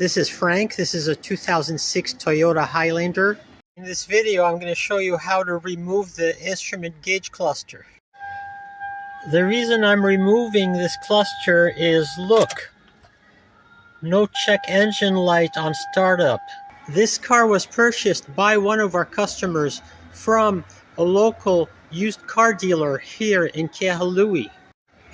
This is Frank. This is a 2006 Toyota Highlander. In this video, I'm going to show you how to remove the instrument gauge cluster. The reason I'm removing this cluster is, look, no check engine light on startup. This car was purchased by one of our customers from a local used car dealer here in Kahului.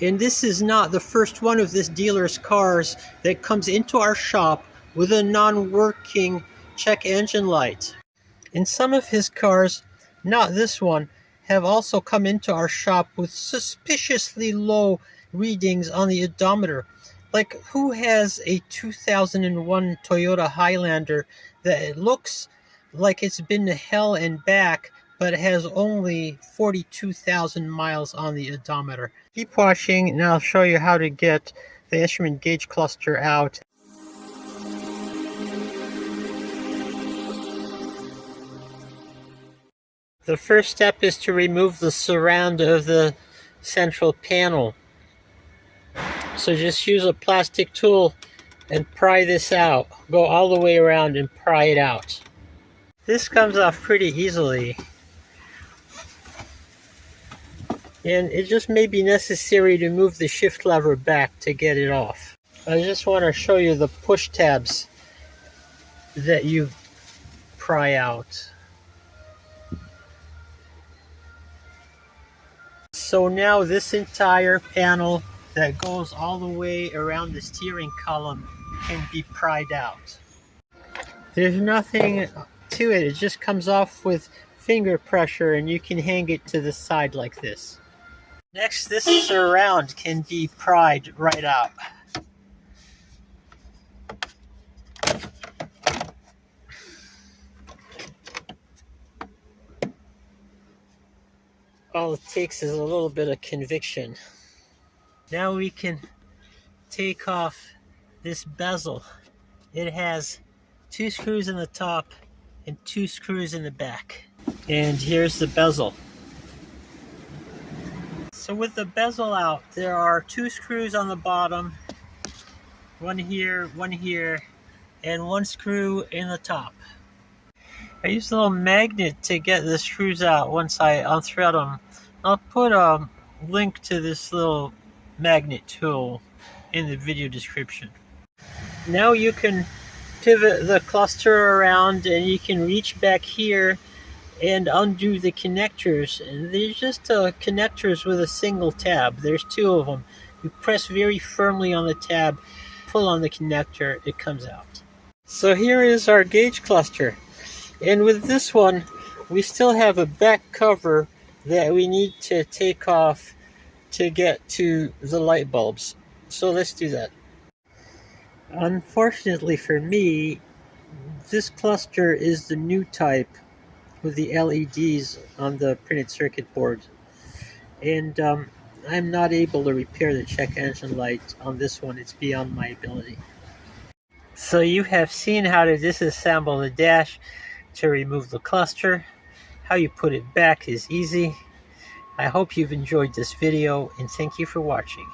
And this is not the first one of this dealer's cars that comes into our shop with a non-working check engine light. And some of his cars, not this one, have also come into our shop with suspiciously low readings on the odometer. Like, who has a 2001 Toyota Highlander that it looks like it's been to hell and back, but it has only 42,000 miles on the odometer? Keep watching and I'll show you how to get the instrument gauge cluster out. The first step is to remove the surround of the central panel. So just use a plastic tool and pry this out. Go all the way around and pry it out. This comes off pretty easily. And it just may be necessary to move the shift lever back to get it off. I just want to show you the push tabs that you pry out. So now this entire panel that goes all the way around the steering column can be pried out. There's nothing to it, it just comes off with finger pressure and you can hang it to the side like this. Next, this surround can be pried right out. All it takes is a little bit of conviction. Now we can take off this bezel. It has 2 screws in the top and 2 screws in the back. And here's the bezel. So with the bezel out, there are 2 screws on the bottom, one here, and 1 screw in the top. I used a little magnet to get the screws out once I unthread them. I'll put a link to this little magnet tool in the video description. Now you can pivot the cluster around and you can reach back here and undo the connectors. And they're just connectors with a single tab. There's 2 of them. You press very firmly on the tab, pull on the connector, it comes out. So here is our gauge cluster. And with this one, we still have a back cover that we need to take off to get to the light bulbs. So let's do that. Unfortunately for me, this cluster is the new type with the LEDs on the printed circuit board. And I'm not able to repair the check engine light on this one. It's beyond my ability. So you have seen how to disassemble the dash to remove the cluster. How you put it back is easy. I hope you've enjoyed this video and thank you for watching.